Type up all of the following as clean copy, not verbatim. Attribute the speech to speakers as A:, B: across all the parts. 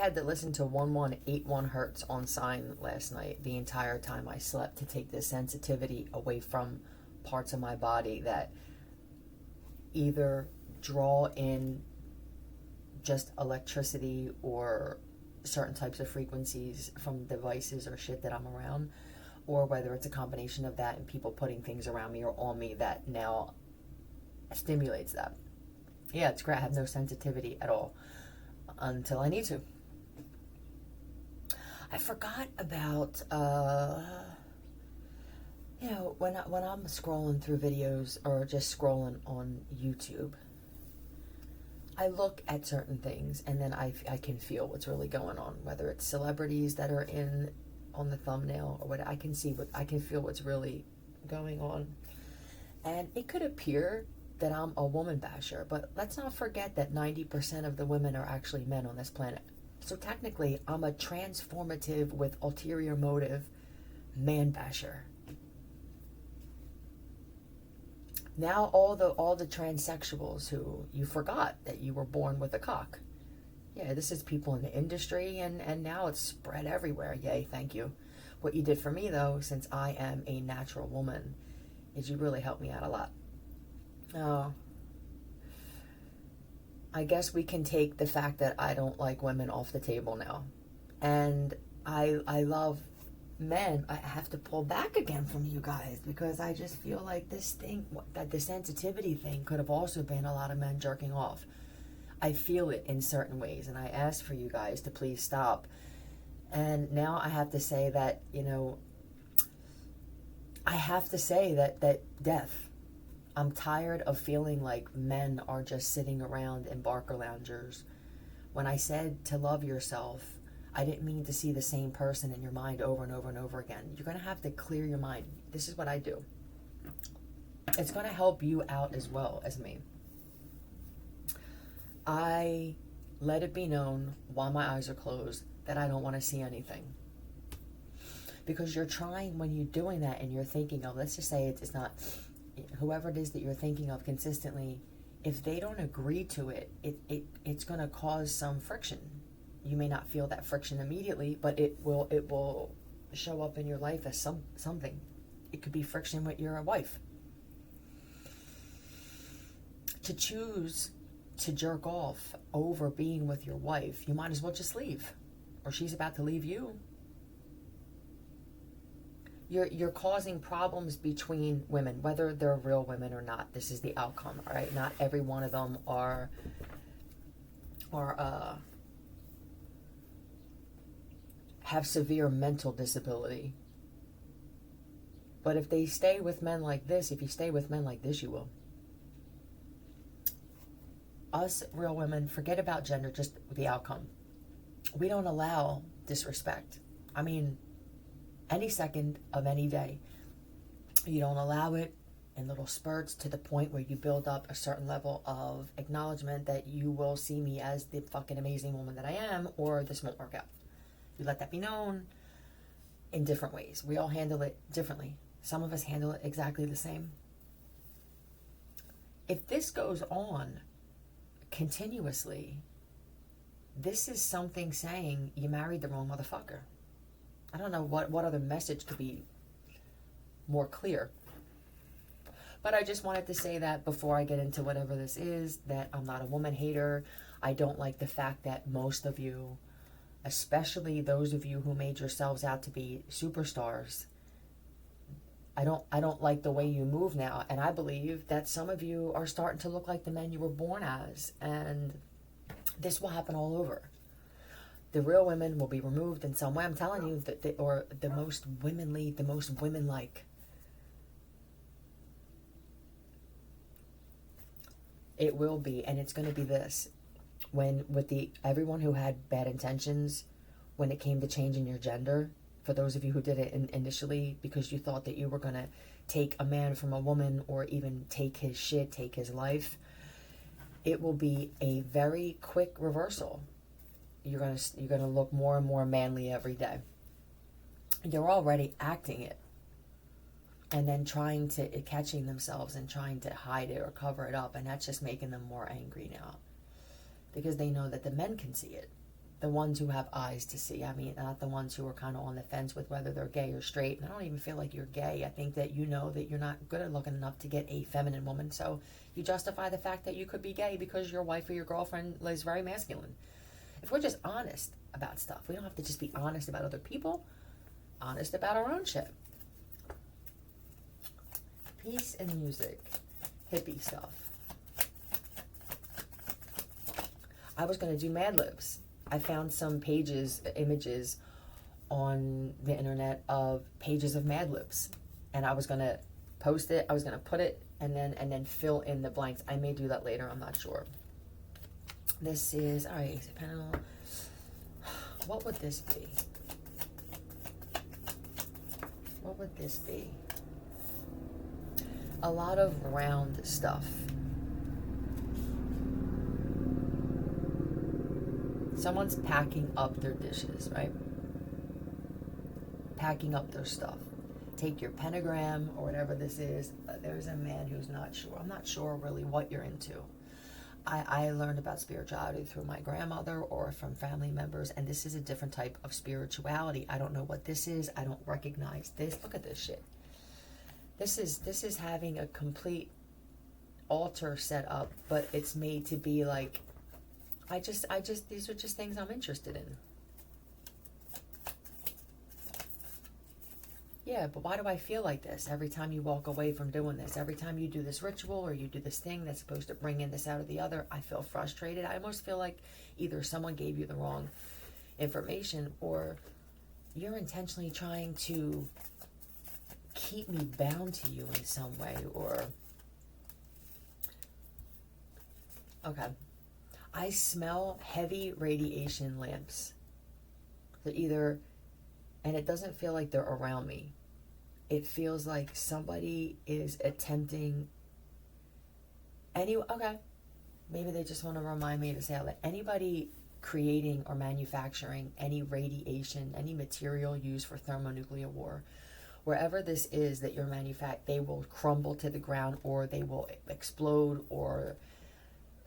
A: had to listen to 1181 hertz on sign last night the entire time I slept to take the sensitivity away from parts of my body that either draw in just electricity or certain types of frequencies from devices or shit that I'm around, or whether it's a combination of that and people putting things around me or on me that now stimulates that. Yeah, it's great. I have no sensitivity at all until I need to. I forgot about, when I'm scrolling through videos or just scrolling on YouTube, I look at certain things and then I can feel what's really going on, whether it's celebrities that are on the thumbnail or what. I can feel what's really going on. And it could appear that I'm a woman basher, but let's not forget that 90% of the women are actually men on this planet. So technically, I'm a transformative with ulterior motive man basher. Now all the transsexuals who you forgot that you were born with a cock. Yeah, this is people in the industry, and now it's spread everywhere. Yay, thank you. What you did for me, though, since I am a natural woman, is you really helped me out a lot. I guess we can take the fact that I don't like women off the table now. And I love men. I have to pull back again from you guys because I just feel like this thing, that the sensitivity thing could have also been a lot of men jerking off. I feel it in certain ways, and I ask for you guys to please stop. And now I have to say that, I have to say that death. I'm tired of feeling like men are just sitting around in Barker loungers. When I said to love yourself, I didn't mean to see the same person in your mind over and over and over again. You're going to have to clear your mind. This is what I do. It's going to help you out as well as me. I let it be known while my eyes are closed that I don't want to see anything. Because you're trying, when you're doing that and you're thinking of, let's just say it's not, whoever it is that you're thinking of consistently, if they don't agree to it's going to cause some friction. You may not feel that friction immediately, but it will show up in your life as something. It could be friction with your wife. To choose to jerk off over being with your wife, you might as well just leave, or she's about to leave you. You're causing problems between women, whether they're real women or not. This is the outcome, all right? Not every one of them are have severe mental disability. But if they stay with men like this, if you stay with men like this, you will. Us real women, forget about gender, just the outcome. We don't allow disrespect. I mean, any second of any day. You don't allow it in little spurts to the point where you build up a certain level of acknowledgement that you will see me as the fucking amazing woman that I am, or this won't work out. You let that be known in different ways. We all handle it differently. Some of us handle it exactly the same. If this goes on continuously, this is something saying you married the wrong motherfucker. I don't know what other message could be more clear. But I just wanted to say that before I get into whatever this is, that I'm not a woman hater. I don't like the fact that most of you, especially those of you who made yourselves out to be superstars, I don't like the way you move now. And I believe that some of you are starting to look like the men you were born as. And this will happen all over. The real women will be removed in some way. I'm telling you, or the most womanly, the most women-like. It will be, and it's going to be this. Everyone who had bad intentions when it came to changing your gender, for those of you who did it initially because you thought that you were going to take a man from a woman or even take his shit, take his life, it will be a very quick reversal. You're gonna look more and more manly every day. You're already acting it, and then catching themselves and trying to hide it or cover it up, and that's just making them more angry now, because they know that the men can see it. the ones who have eyes to see. I mean, not the ones who are kind of on the fence with whether they're gay or straight. And I don't even feel like you're gay. I think that you know that you're not good at looking enough to get a feminine woman. So you justify the fact that you could be gay because your wife or your girlfriend is very masculine. If we're just honest about stuff, we don't have to just be honest about other people, honest about our own shit. Peace and music, hippie stuff. I was going to do Mad Libs. I found some images on the internet of pages of Mad Libs, and I was going to post it. I was going to put it and then fill in the blanks. I may do that later. I'm not sure. This is, all right, Ace of Pentacles. What would this be? What would this be? A lot of round stuff. Someone's packing up their dishes, right? Packing up their stuff. Take your pentagram or whatever this is. There's a man who's not sure. I'm not sure really what you're into. I learned about spirituality through my grandmother or from family members, and this is a different type of spirituality. I don't know what this is. I don't recognize this. Look at this shit. This is having a complete altar set up, but it's made to be like, I just these are just things I'm interested in. Yeah, but why do I feel like this every time you walk away from doing this? Every time you do this ritual or you do this thing that's supposed to bring in this out of the other, I feel frustrated. I almost feel like either someone gave you the wrong information or you're intentionally trying to keep me bound to you in some way, or... Okay. I smell heavy radiation lamps. They're either... And it doesn't feel like they're around me. It feels like somebody is attempting... Okay. Maybe they just want to remind me to say that anybody creating or manufacturing any radiation, any material used for thermonuclear war, wherever this is that you're they will crumble to the ground, or they will explode, or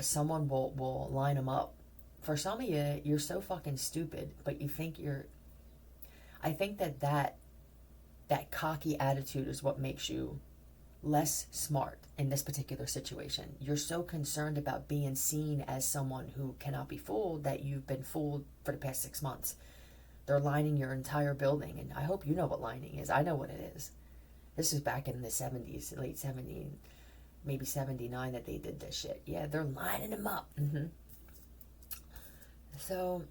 A: someone will line them up. For some of you, you're so fucking stupid, but you think you're... I think that cocky attitude is what makes you less smart in this particular situation. You're so concerned about being seen as someone who cannot be fooled that you've been fooled for the past 6 months. They're lining your entire building, and I hope you know what lining is. I know what it is. This is back in the 70s, late 70s, maybe 79 that they did this shit. Yeah, they're lining them up. So...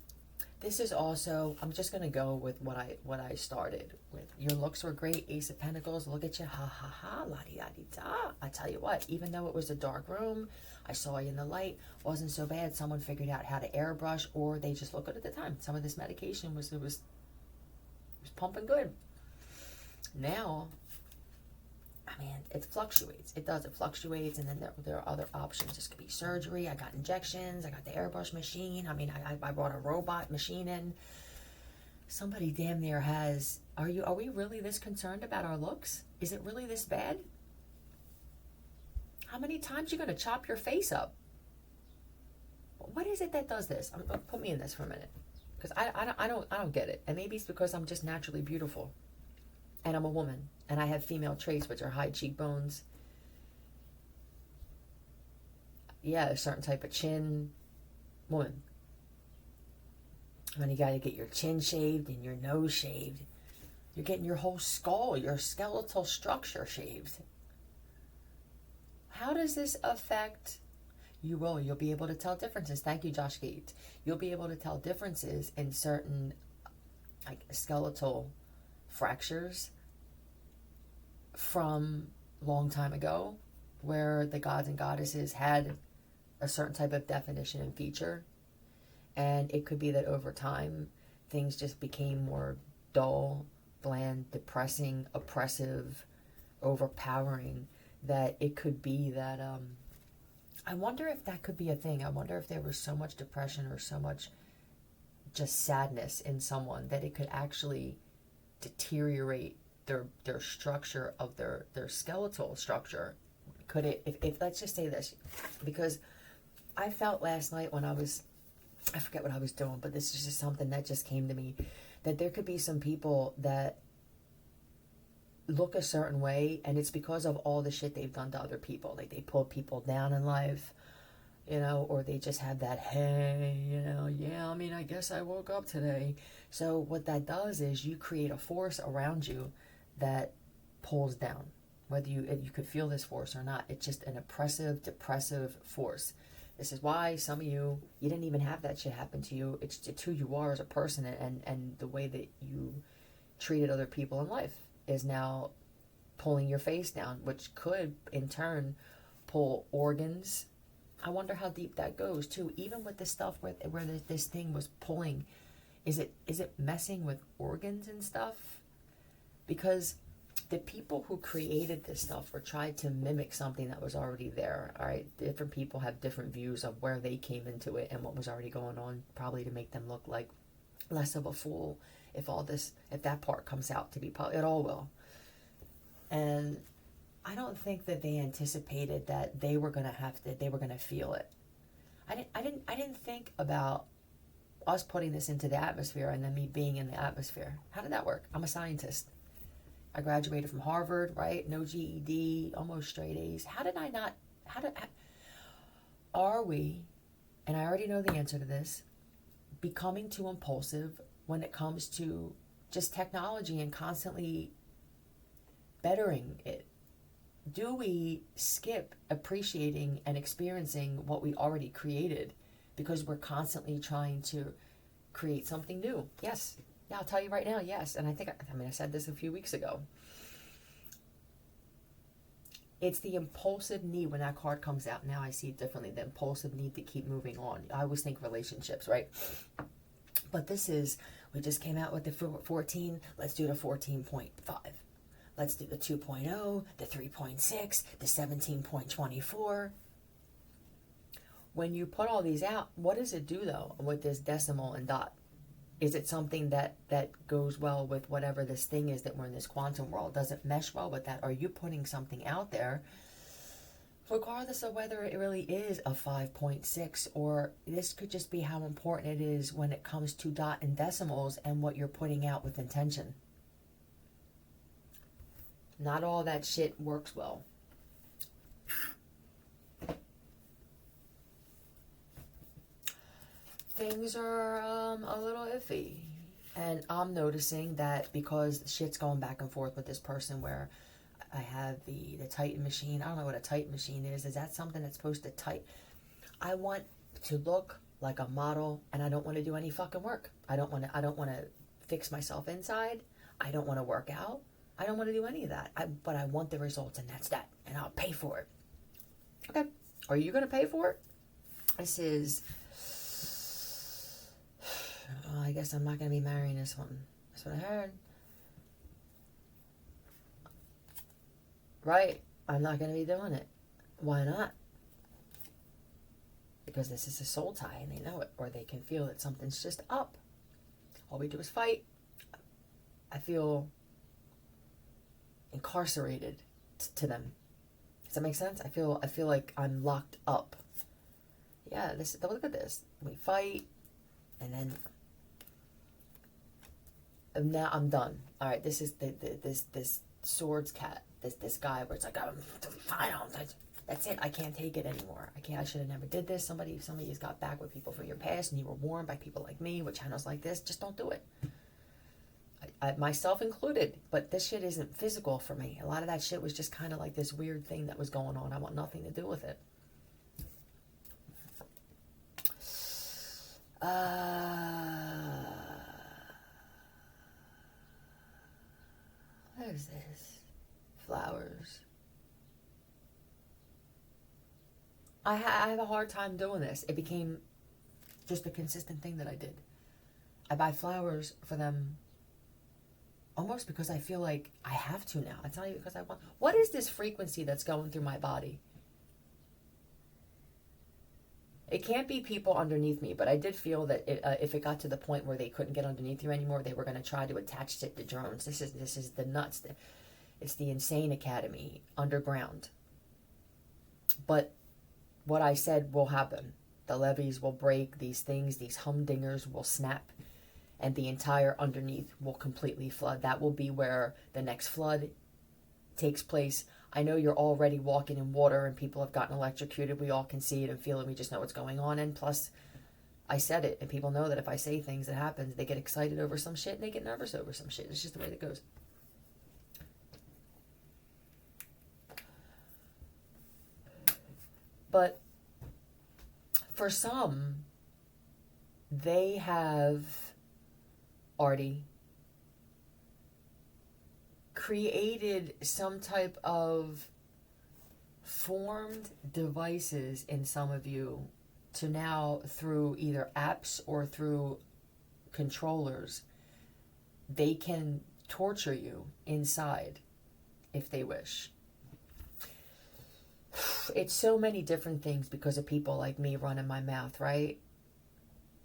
A: This is also, I'm just going to go with what I started with. Your looks were great, Ace of Pentacles. Look at you, ha ha ha, la-di-da-di-da. I tell you what, even though it was a dark room, I saw you in the light, wasn't so bad. Someone figured out how to airbrush, or they just look good at the time. Some of this medication was pumping good. Now, I mean, it fluctuates. It does. It fluctuates, and then there are other options. This could be surgery. I got injections. I got the airbrush machine. I mean, I brought a robot machine in. Somebody damn near has... Are we really this concerned about our looks? Is it really this bad? How many times are you going to chop your face up? What is it that does this? Put me in this for a minute, because I don't get it. And maybe it's because I'm just naturally beautiful. And I'm a woman, and I have female traits, which are high cheekbones. Yeah, a certain type of chin. Woman. When you got to get your chin shaved and your nose shaved, you're getting your whole skull, your skeletal structure shaved. How does this affect... You'll be able to tell differences. Thank you, Josh Gates. You'll be able to tell differences in certain like skeletal fractures from long time ago, where the gods and goddesses had a certain type of definition and feature, and it could be that over time things just became more dull, bland, depressing, oppressive, overpowering, that it could be that I wonder if that could be a thing. I wonder if there was so much depression or so much just sadness in someone that it could actually deteriorate their structure of their skeletal structure. Could it, if let's just say this, because I felt last night when I was I forget what I was doing, but this is just something that just came to me, that there could be some people that look a certain way, and it's because of all the shit they've done to other people. Like, they pull people down in life, you know, or they just have that, hey, you know, yeah, I mean, I guess I woke up today. So what that does is you create a force around you that pulls down. Whether you could feel this force or not, it's just an oppressive, depressive force. This is why some of you didn't even have that shit happen to you. It's who you are as a person, and the way that you treated other people in life is now pulling your face down, which could in turn pull organs. I wonder how deep that goes too. Even with the stuff where this thing was pulling, is it messing with organs and stuff? Because the people who created this stuff or tried to mimic something that was already there. All right, different people have different views of where they came into it and what was already going on, probably to make them look like less of a fool. If that part comes out to be public, it all will. And I don't think that they anticipated that they were gonna feel it. I didn't think about us putting this into the atmosphere and then me being in the atmosphere. How did that work? I'm a scientist. I graduated from Harvard, right? No GED, almost straight A's. Are we, and I already know the answer to this, becoming too impulsive when it comes to just technology and constantly bettering it? Do we skip appreciating and experiencing what we already created because we're constantly trying to create something new? Yes. Yeah, I'll tell you right now, yes. And I said this a few weeks ago. It's the impulsive need when that card comes out. Now I see it differently. The impulsive need to keep moving on. I always think relationships, right? But we just came out with the 14. Let's do the 14.5. Let's do the 2.0, the 3.6, the 17.24. When you put all these out, what does it do though with this decimal and dot? Is it something that goes well with whatever this thing is that we're in this quantum world? Does it mesh well with that? Are you putting something out there, regardless of whether it really is a 5.6, or this could just be how important it is when it comes to dot and decimals and what you're putting out with intention? Not all that shit works well. Things are a little iffy, and I'm noticing that because shit's going back and forth with this person where I have the Titan machine. I don't know what a Titan machine is. Is that something that's supposed to tight? I want to look like a model, and I don't want to do any fucking work. I don't want to fix myself inside. I don't want to work out. I don't want to do any of that. But I want the results, and that's that. And I'll pay for it. Okay. Are you going to pay for it? This is... I guess I'm not going to be marrying this one. That's what I heard. Right. I'm not going to be doing it. Why not? Because this is a soul tie and they know it. Or they can feel that something's just up. All we do is fight. I feel incarcerated to them. Does that make sense? I feel like I'm locked up. Yeah, look at this. We fight, and then now I'm done. All right, this is this swords cat. This guy where it's like, I'm fine. That's it. I can't take it anymore. I should have never did this. Somebody's got back with people from your past, and you were warned by people like me with channels like this. Just don't do it. I myself included, but this shit isn't physical for me. A lot of that shit was just kind of like this weird thing that was going on. I want nothing to do with it. What is this? Flowers. I have a hard time doing this. It became just a consistent thing that I did. I buy flowers for them almost because I feel like I have to now. It's not even because I want. What is this frequency that's going through my body? It can't be people underneath me, but I did feel that if it got to the point where they couldn't get underneath you anymore, they were going to try to attach it to drones. This is the nuts. It's the Insane Academy underground. But what I said will happen. The levees will break, these things, these humdingers will snap, and the entire underneath will completely flood. That will be where the next flood takes place. I know you're already walking in water and people have gotten electrocuted. We all can see it and feel it. We just know what's going on. And plus, I said it, and people know that if I say things that happens, they get excited over some shit and they get nervous over some shit. It's just the way it goes. But for some, they have already created some type of formed devices in some of you to now, through either apps or through controllers, they can torture you inside if they wish. It's so many different things because of people like me running my mouth, right?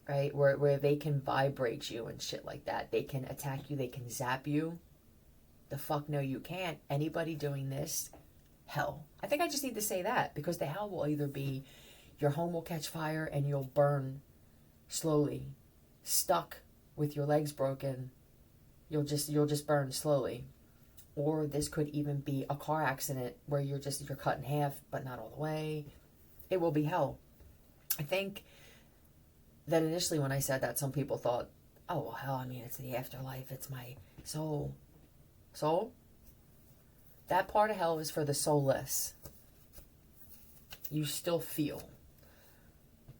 A: Right? Where they can vibrate you and shit like that. They can attack you. They can zap you. The fuck no, you can't. Anybody doing this, hell. I think I just need to say that because the hell will either be your home will catch fire and you'll burn slowly, stuck with your legs broken. You'll just burn slowly. Or this could even be a car accident where you're cut in half, but not all the way. It will be hell. I think that initially when I said that, some people thought, oh, well, hell, I mean, it's the afterlife. It's my soul. Soul? That part of hell is for the soulless. You still feel.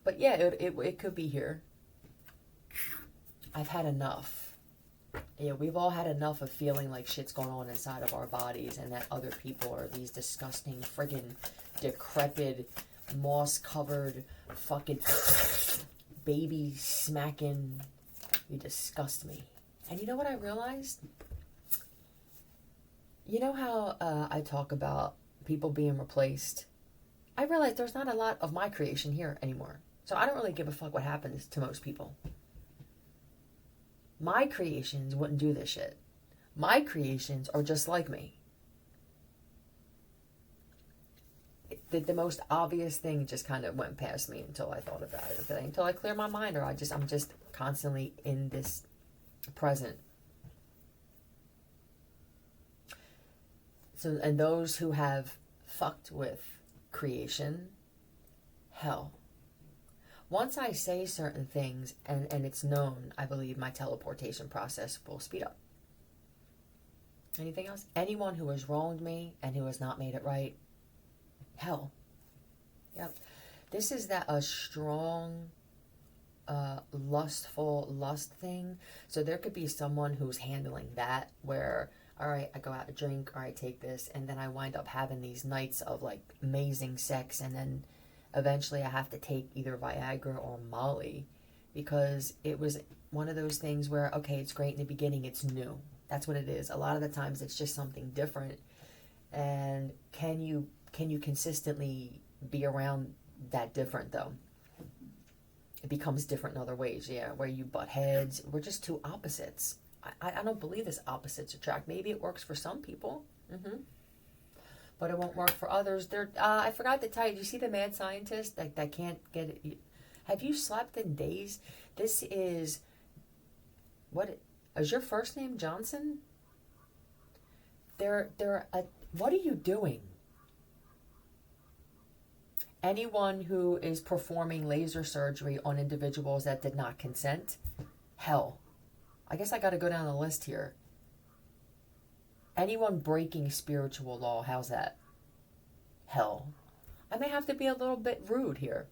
A: But yeah, it could be here. I've had enough. Yeah, we've all had enough of feeling like shit's going on inside of our bodies and that other people are these disgusting, friggin' decrepit, moss-covered, fucking baby smacking. You disgust me. And you know what I realized? You know how I talk about people being replaced? I realized there's not a lot of my creation here anymore. So I don't really give a fuck what happens to most people. My creations wouldn't do this shit. My creations are just like me. The most obvious thing just kind of went past me until I thought about it. Until I clear my mind, or I'm just constantly in this present. So, and those who have fucked with creation, hell. Once I say certain things and it's known, I believe my teleportation process will speed up. Anything else? Anyone who has wronged me and who has not made it right, hell. Yep. This is a strong, lustful lust thing. So there could be someone who's handling that where, all right, I go out to drink, or I take this, and then I wind up having these nights of like amazing sex, and then eventually I have to take either Viagra or Molly because it was one of those things where, okay, it's great in the beginning, it's new. That's what it is. A lot of the times it's just something different. And can you consistently be around that different though? It becomes different in other ways, yeah, where you butt heads. We're just two opposites. I don't believe this opposites attract. Maybe it works for some people. But it won't work for others. I forgot to tell you, do you see the mad scientist that can't get it? Have you slept in days? This is, what is your first name, Johnson? What are you doing? Anyone who is performing laser surgery on individuals that did not consent, hell. I guess I got to go down the list here. Anyone breaking spiritual law, how's that? Hell. I may have to be a little bit rude here.